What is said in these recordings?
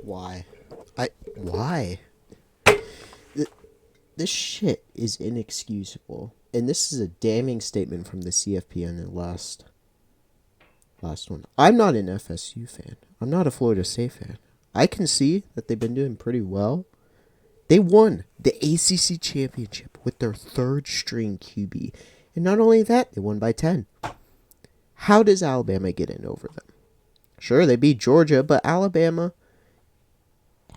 Why? Why? This shit is inexcusable. And this is a damning statement from the CFP on the last one. I'm not an FSU fan. I'm not a Florida State fan. I can see that they've been doing pretty well. They won the ACC championship with their third string QB. And not only that, they won by 10. How does Alabama get in over them? Sure, they beat Georgia, but Alabama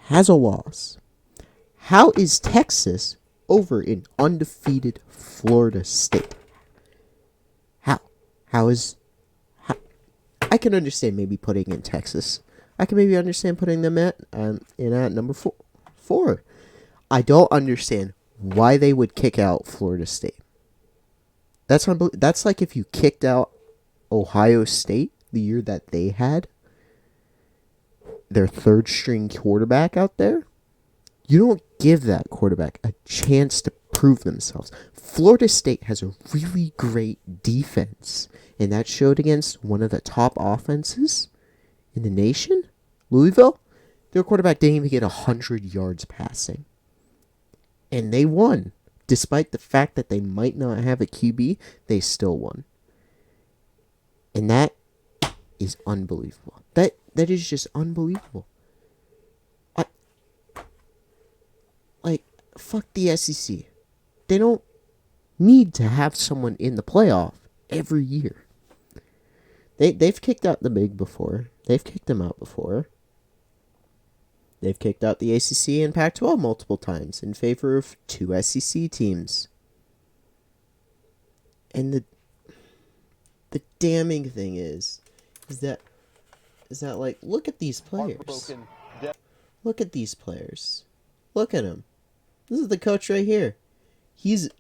has a loss. How is Texas over an undefeated Florida State? How? How? I can understand maybe putting in Texas. I can maybe understand putting them at number four. I don't understand why they would kick out Florida State. That's like if you kicked out Ohio State the year that they had their third string quarterback out there. You don't give that quarterback a chance to prove themselves. Florida State has a really great defense, and that showed against one of the top offenses in the nation, Louisville. Their quarterback didn't even get 100 yards passing. And they won. Despite the fact that they might not have a QB, they still won. And that is unbelievable. That is just unbelievable. Fuck the SEC. They don't need to have someone in the playoff every year. They've kicked out the Big before. They've kicked them out before. They've kicked out the ACC and Pac-12 multiple times in favor of two SEC teams. And the damning thing is that like, look at these players. Look at these players. Look at them. This is the coach right here. He's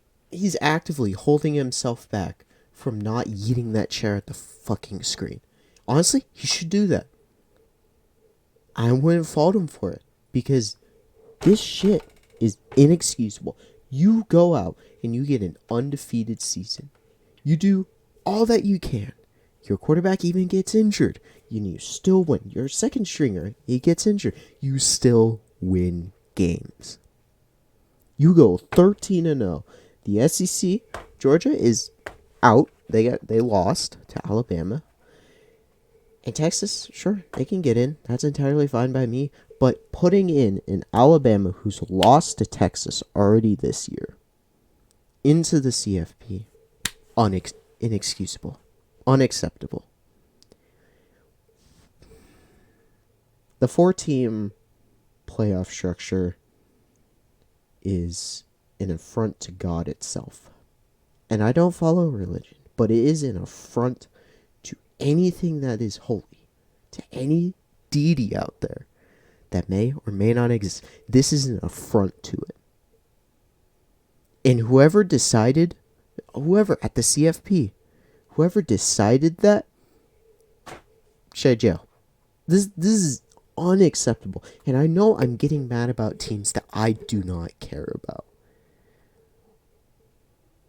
actively holding himself back from not eating that chair at the fucking screen. Honestly, he should do that. I wouldn't fault him for it, because this shit is inexcusable. You go out and you get an undefeated season. You do all that you can. Your quarterback even gets injured. You still win. Your second stringer, he gets injured. You still win games. You go 13-0. The SEC, Georgia is out. They lost to Alabama. And Texas, sure, they can get in. That's entirely fine by me. But putting in an Alabama who's lost to Texas already this year into the CFP, inexcusable. Unacceptable. The 4-team playoff structure is an affront to God itself. And I don't follow religion, but it is an affront to anything that is holy, to any deity out there that may or may not exist. This is an affront to it. And whoever at the CFP, whoever decided that, should jail. This is unacceptable. And I know I'm getting mad about teams that I do not care about.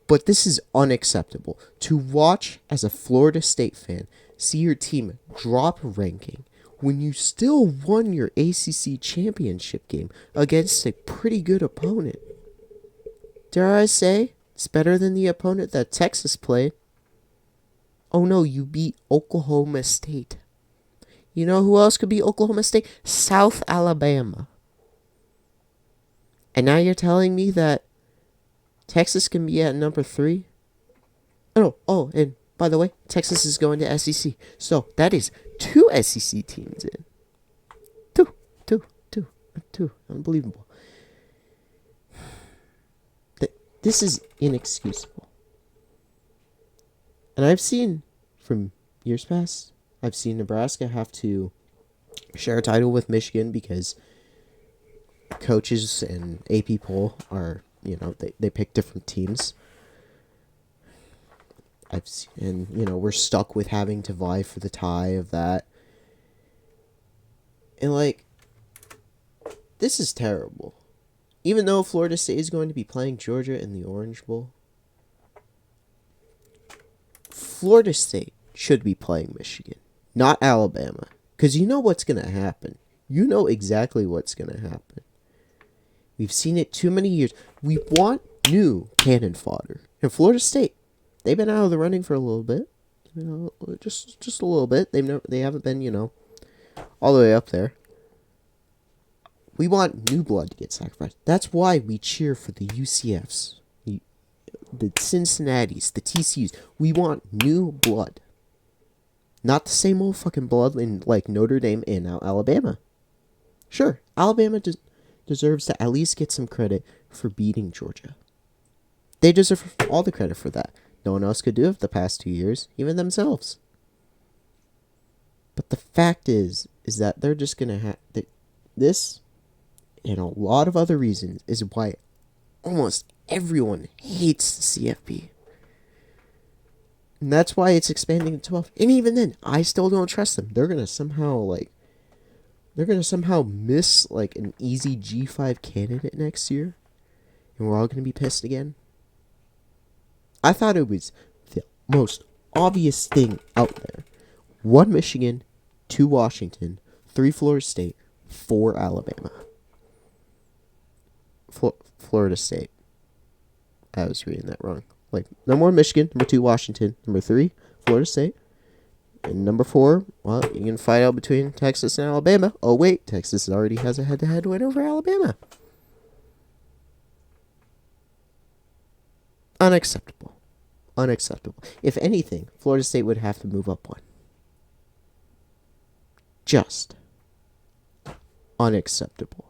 But this is unacceptable. To watch as a Florida State fan, see your team drop ranking when you still won your ACC championship game against a pretty good opponent. Dare I say, it's better than the opponent that Texas played. Oh no, you beat Oklahoma State. You know who else could beat Oklahoma State? South Alabama. And now you're telling me that Texas can be at number 3? Oh, and by the way, Texas is going to SEC. So that is 2 SEC teams in. Two. Unbelievable. This is inexcusable. And I've seen from years past, I've seen Nebraska have to share a title with Michigan because coaches and AP poll are, they pick different teams. We're stuck with having to vie for the tie of that. And this is terrible. Even though Florida State is going to be playing Georgia in the Orange Bowl, Florida State should be playing Michigan, not Alabama. Because you know what's going to happen. You know exactly what's going to happen. We've seen it too many years. We want new cannon fodder. And Florida State, they've been out of the running for a little bit. Just a little bit. They haven't been, all the way up there. We want new blood to get sacrificed. That's why we cheer for the UCFs, the Cincinnatis, the TCUs. We want new blood. Not the same old fucking blood in like Notre Dame and now Alabama. Sure, Alabama deserves to at least get some credit for beating Georgia. They deserve all the credit for that. No one else could do it the past 2 years, even themselves. But the fact is that they're just going to have... This, and a lot of other reasons, is why almost everyone hates the CFP. And that's why it's expanding to 12. And even then, I still don't trust them. They're going to somehow, miss, an easy G5 candidate next year. And we're all going to be pissed again. I thought it was the most obvious thing out there. 1 Michigan, 2 Washington, 3 Florida State, 4 Alabama. Florida State. I was reading that wrong. Number 1 Michigan, number 2 Washington, number 3 Florida State, and number 4, well, you can fight out between Texas and Alabama. Oh wait, Texas already has a head-to-head win over Alabama. Unacceptable. If anything, Florida State would have to move up 1. Just unacceptable.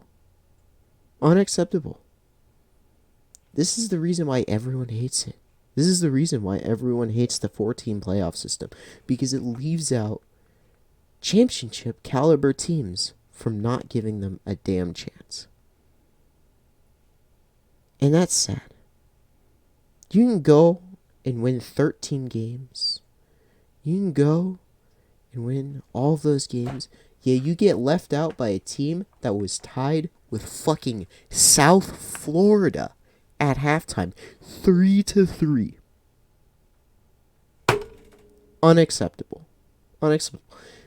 This is the reason why everyone hates it. This is the reason why everyone hates the 14 playoff system. Because it leaves out championship caliber teams from not giving them a damn chance. And that's sad. You can go and win 13 games. You can go and win all of those games. Yeah, you get left out by a team that was tied with fucking South Florida at halftime. 3-3. Unacceptable.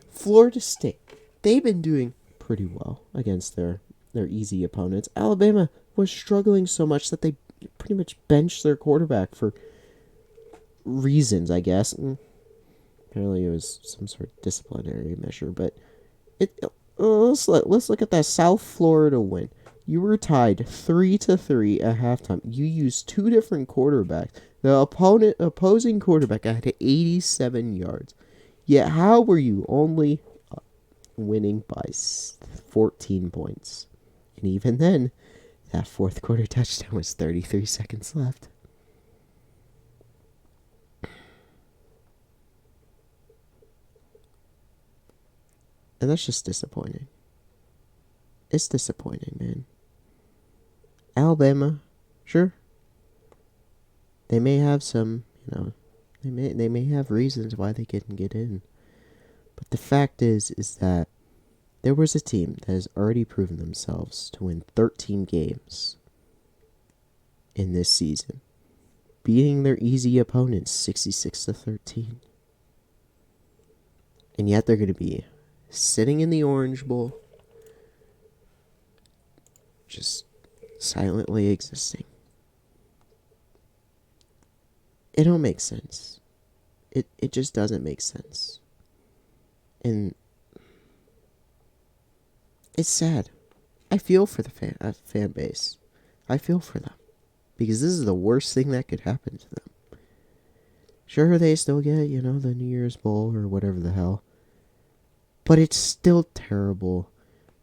Florida State, they've been doing pretty well against their easy opponents. Alabama was struggling so much that they pretty much benched their quarterback for reasons, I guess. Apparently it was some sort of disciplinary measure, but let's look at that South Florida win. You were tied 3-3 at halftime. You used 2 different quarterbacks. The opposing quarterback had 87 yards. Yet how were you only winning by 14 points? And even then, that 4th quarter touchdown was 33 seconds left. And that's just disappointing. It's disappointing, man. Alabama, sure. They may have some, they may have reasons why they couldn't get in. But the fact is that there was a team that has already proven themselves to win 13 games in this season, beating their easy opponents 66-13. And yet they're going to be sitting in the Orange Bowl, just silently existing. It don't make sense. It just doesn't make sense. And it's sad. I feel for the fan base. I feel for them. Because this is the worst thing that could happen to them. Sure, they still get, the New Year's Bowl or whatever the hell. But it's still terrible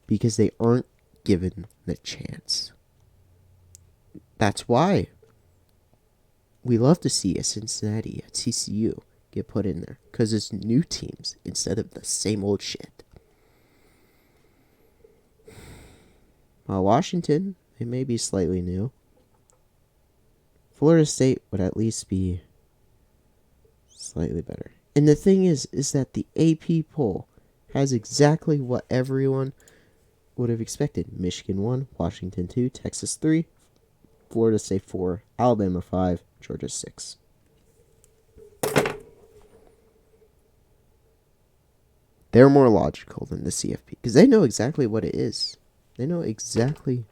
because they aren't given the chance. That's why we love to see a Cincinnati, a TCU get put in there. Because it's new teams instead of the same old shit. Washington, they may be slightly new. Florida State would at least be slightly better. And the thing is that the AP poll has exactly what everyone would have expected. Michigan 1, Washington 2, Texas 3, Florida State 4, Alabama 5, Georgia 6. They're more logical than the CFP because they know exactly what it is. They know exactly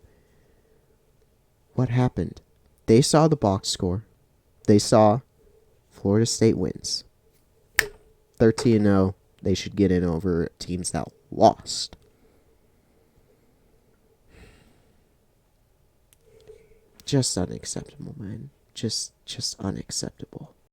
what happened. They saw the box score. They saw Florida State wins. 13-0. They should get in over teams that lost. Just unacceptable, man. Just unacceptable.